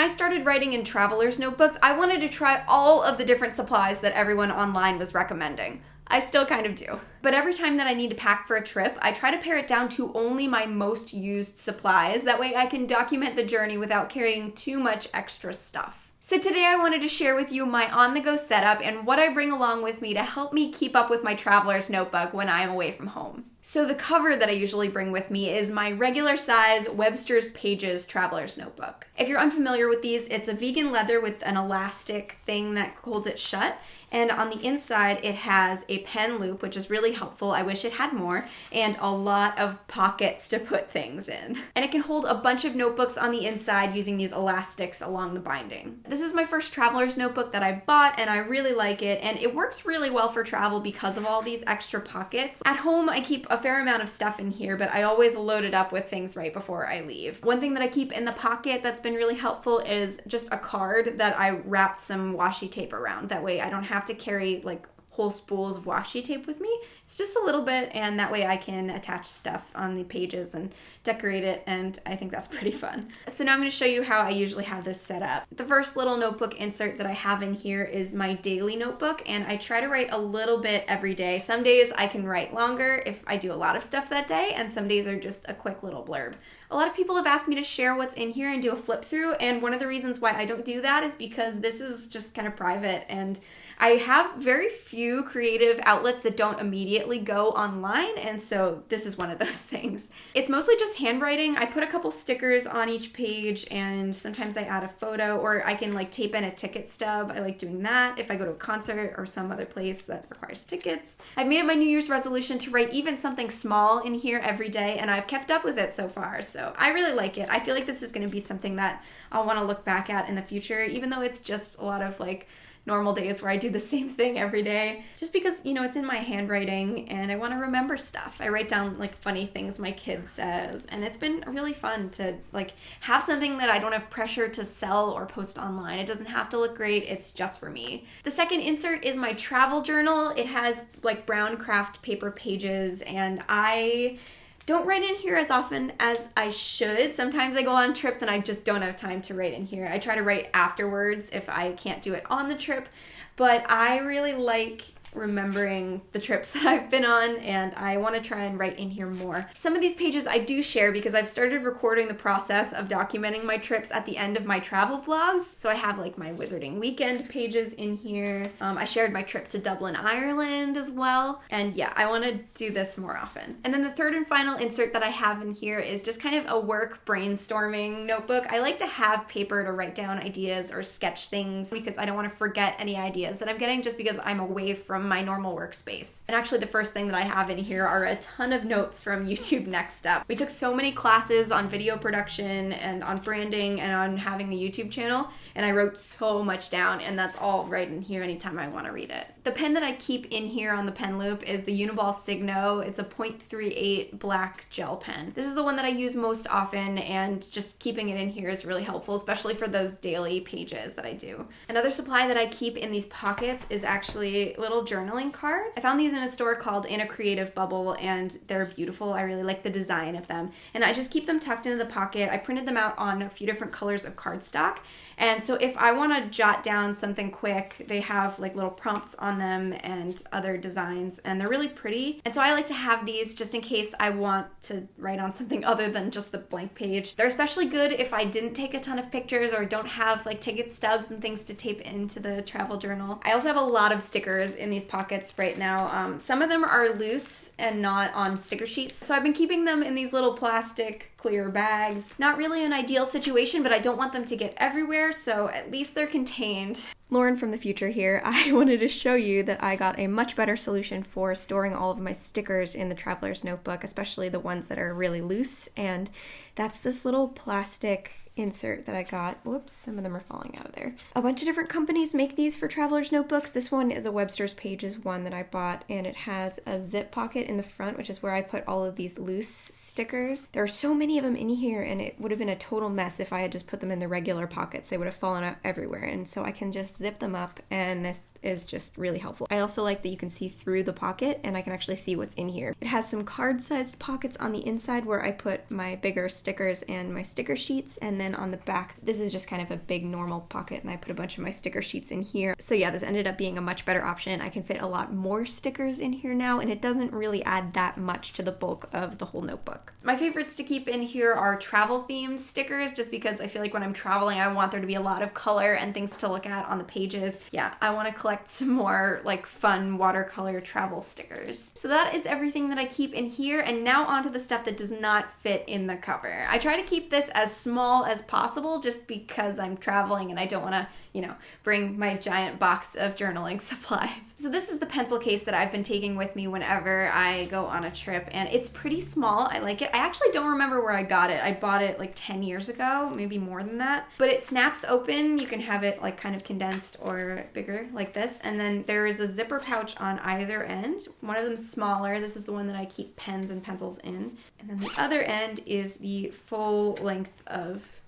I started writing in traveler's notebooks, I wanted to try all of the different supplies that everyone online was recommending. I still kind of do. But every time that I need to pack for a trip, I try to pare it down to only my most used supplies. That way I can document the journey without carrying too much extra stuff. So today I wanted to share with you my on-the-go setup and what I bring along with me to help me keep up with my traveler's notebook when I am away from home. So the cover that I usually bring with me is my regular size Webster's Pages Traveler's Notebook. If you're unfamiliar with these, it's a vegan leather with an elastic thing that holds it shut. And on the inside, it has a pen loop, which is really helpful. I wish it had more, and a lot of pockets to put things in. And it can hold a bunch of notebooks on the inside using these elastics along the binding. This is my first traveler's notebook that I bought, and I really like it. And it works really well for travel because of all these extra pockets. At home, I keep a fair amount of stuff in here, but I always load it up with things right before I leave. One thing that I keep in the pocket that's been really helpful is just a card that I wrapped some washi tape around. That way I don't have to carry like whole spools of washi tape with me. It's just a little bit, and that way I can attach stuff on the pages and decorate it, and I think that's pretty fun. So now I'm going to show you how I usually have this set up. The first little notebook insert that I have in here is my daily notebook, and I try to write a little bit every day. Some days I can write longer if I do a lot of stuff that day, and some days are just a quick little blurb. A lot of people have asked me to share what's in here and do a flip through, and one of the reasons why I don't do that is because this is just kind of private, and I have very few creative outlets that don't immediately go online, and so this is one of those things. It's mostly just handwriting. I put a couple stickers on each page, and sometimes I add a photo, or I can like tape in a ticket stub. I like doing that if I go to a concert or some other place that requires tickets. I've made it my New Year's resolution to write even something small in here every day, and I've kept up with it so far, so I really like it. I feel like this is going to be something that I'll want to look back at in the future, even though it's just a lot of like normal days where I do the same thing every day, just because, you know, it's in my handwriting and I want to remember stuff. I write down like funny things my kid says, and it's been really fun to like have something that I don't have pressure to sell or post online. It doesn't have to look great, it's just for me. The second insert is my travel journal. It has like brown craft paper pages, and I don't write in here as often as I should. Sometimes I go on trips and I just don't have time to write in here. I try to write afterwards if I can't do it on the trip, but I really like remembering the trips that I've been on, and I want to try and write in here more. Some of these pages I do share because I've started recording the process of documenting my trips at the end of my travel vlogs. So I have like my Wizarding Weekend pages in here. I shared my trip to Dublin, Ireland as well. And yeah, I want to do this more often. And then the third and final insert that I have in here is just kind of a work brainstorming notebook. I like to have paper to write down ideas or sketch things because I don't want to forget any ideas that I'm getting just because I'm away from my normal workspace. And actually the first thing that I have in here are a ton of notes from YouTube Next Up. We took so many classes on video production and on branding and on having a YouTube channel, and I wrote so much down, and that's all right in here anytime I want to read it. The pen that I keep in here on the pen loop is the Uniball Signo. It's a .38 black gel pen. This is the one that I use most often, and just keeping it in here is really helpful, especially for those daily pages that I do. Another supply that I keep in these pockets is actually little journaling cards. I found these in a store called In a Creative Bubble, and they're beautiful. I really like the design of them, and I just keep them tucked into the pocket. I printed them out on a few different colors of cardstock, and so if I want to jot down something quick, they have like little prompts on them and other designs, and they're really pretty. And so I like to have these just in case I want to write on something other than just the blank page. They're especially good if I didn't take a ton of pictures or don't have like ticket stubs and things to tape into the travel journal. I also have a lot of stickers in these pockets right now. Some of them are loose and not on sticker sheets, so I've been keeping them in these little plastic clear bags. Not really an ideal situation, but I don't want them to get everywhere, so at least they're contained. Lauren from the future here. I wanted to show you that I got a much better solution for storing all of my stickers in the traveler's notebook, especially the ones that are really loose, and that's this little plastic insert that I got. Whoops, some of them are falling out of there. A bunch of different companies make these for traveler's notebooks. This one is a Webster's Pages one that I bought, and it has a zip pocket in the front, which is where I put all of these loose stickers. There are so many of them in here, and it would have been a total mess if I had just put them in the regular pockets. They would have fallen out everywhere, and so I can just zip them up, and this is just really helpful. I also like that you can see through the pocket, and I can actually see what's in here. It has some card-sized pockets on the inside where I put my bigger stickers and my sticker sheets, and then then on the back, this is just kind of a big normal pocket, and I put a bunch of my sticker sheets in here. So yeah, this ended up being a much better option. I can fit a lot more stickers in here now, and it doesn't really add that much to the bulk of the whole notebook. My favorites to keep in here are travel themed stickers, just because I feel like when I'm traveling, I want there to be a lot of color and things to look at on the pages. Yeah, I want to collect some more like fun watercolor travel stickers. So that is everything that I keep in here, and now onto the stuff that does not fit in the cover. I try to keep this as small as possible just because I'm traveling and I don't want to, bring my giant box of journaling supplies. So this is the pencil case that I've been taking with me whenever I go on a trip, and it's pretty small. I like it. I actually don't remember where I got it. I bought it like 10 years ago, maybe more than that. But it snaps open. You can have it like kind of condensed or bigger like this. And then there is a zipper pouch on either end. One of them's smaller. This is the one that I keep pens and pencils in. And then the other end is the full length of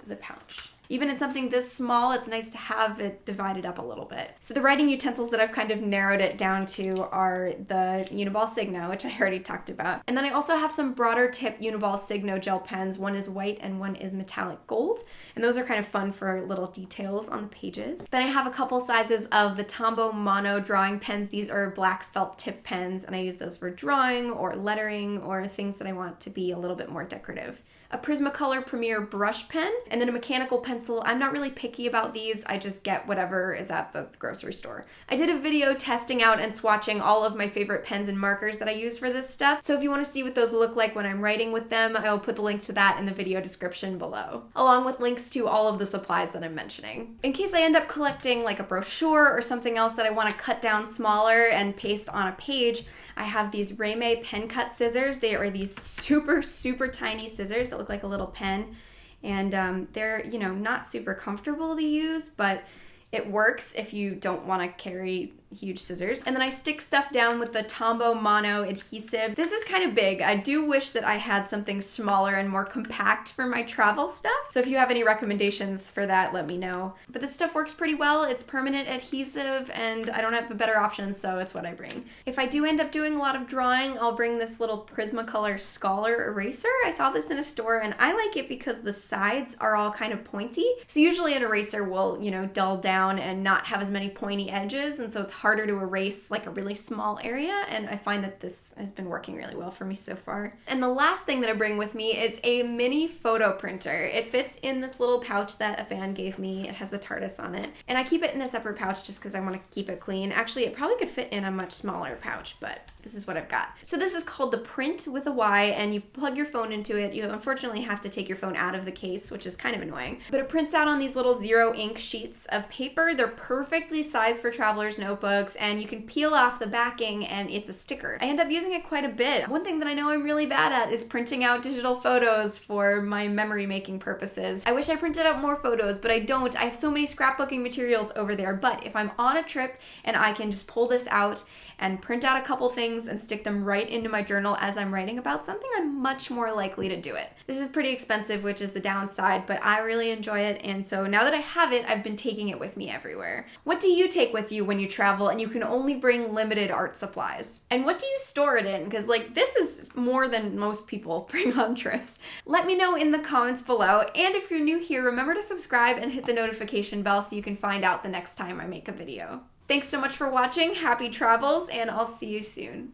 the pouch. Even in something this small, it's nice to have it divided up a little bit. So the writing utensils that I've kind of narrowed it down to are the Uniball Signo, which I already talked about. And then I also have some broader tip Uniball Signo gel pens. One is white and one is metallic gold. And those are kind of fun for little details on the pages. Then I have a couple sizes of the Tombow Mono drawing pens. These are black felt tip pens, and I use those for drawing or lettering or things that I want to be a little bit more decorative. A Prismacolor Premier brush pen, and then a mechanical pencil. I'm not really picky about these. I just get whatever is at the grocery store. I did a video testing out and swatching all of my favorite pens and markers that I use for this stuff. So if you want to see what those look like when I'm writing with them, I'll put the link to that in the video description below, along with links to all of the supplies that I'm mentioning. In case I end up collecting like a brochure or something else that I want to cut down smaller and paste on a page, I have these Raymay pen cut scissors. They are these super, super tiny scissors that look like a little pen, and they're not super comfortable to use, but it works if you don't want to carry huge scissors. And then I stick stuff down with the Tombow Mono adhesive. This is kind of big. I do wish that I had something smaller and more compact for my travel stuff. So if you have any recommendations for that, let me know. But this stuff works pretty well. It's permanent adhesive, and I don't have a better option, so it's what I bring. If I do end up doing a lot of drawing, I'll bring this little Prismacolor Scholar eraser. I saw this in a store, and I like it because the sides are all kind of pointy. So usually an eraser will, dull down and not have as many pointy edges, and so it's harder to erase like a really small area, and I find that this has been working really well for me so far. And the last thing that I bring with me is a mini photo printer. It fits in this little pouch that a fan gave me. It has the TARDIS on it, and I keep it in a separate pouch just because I want to keep it clean. Actually, it probably could fit in a much smaller pouch, but this is what I've got. So this is called the Print with a Y, and you plug your phone into it. You unfortunately have to take your phone out of the case, which is kind of annoying, but it prints out on these little zero ink sheets of paper. They're perfectly sized for traveler's notebooks, and you can peel off the backing and it's a sticker. I end up using it quite a bit. One thing that I know I'm really bad at is printing out digital photos for my memory making purposes. I wish I printed out more photos, but I don't. I have so many scrapbooking materials over there, but if I'm on a trip and I can just pull this out and print out a couple things and stick them right into my journal as I'm writing about something, I'm much more likely to do it. This is pretty expensive, which is the downside, but I really enjoy it, and so now that I have it, I've been taking it with me everywhere. What do you take with you when you travel and you can only bring limited art supplies? And what do you store it in? Because this is more than most people bring on trips. Let me know in the comments below, and if you're new here, remember to subscribe and hit the notification bell so you can find out the next time I make a video. Thanks so much for watching, happy travels, and I'll see you soon.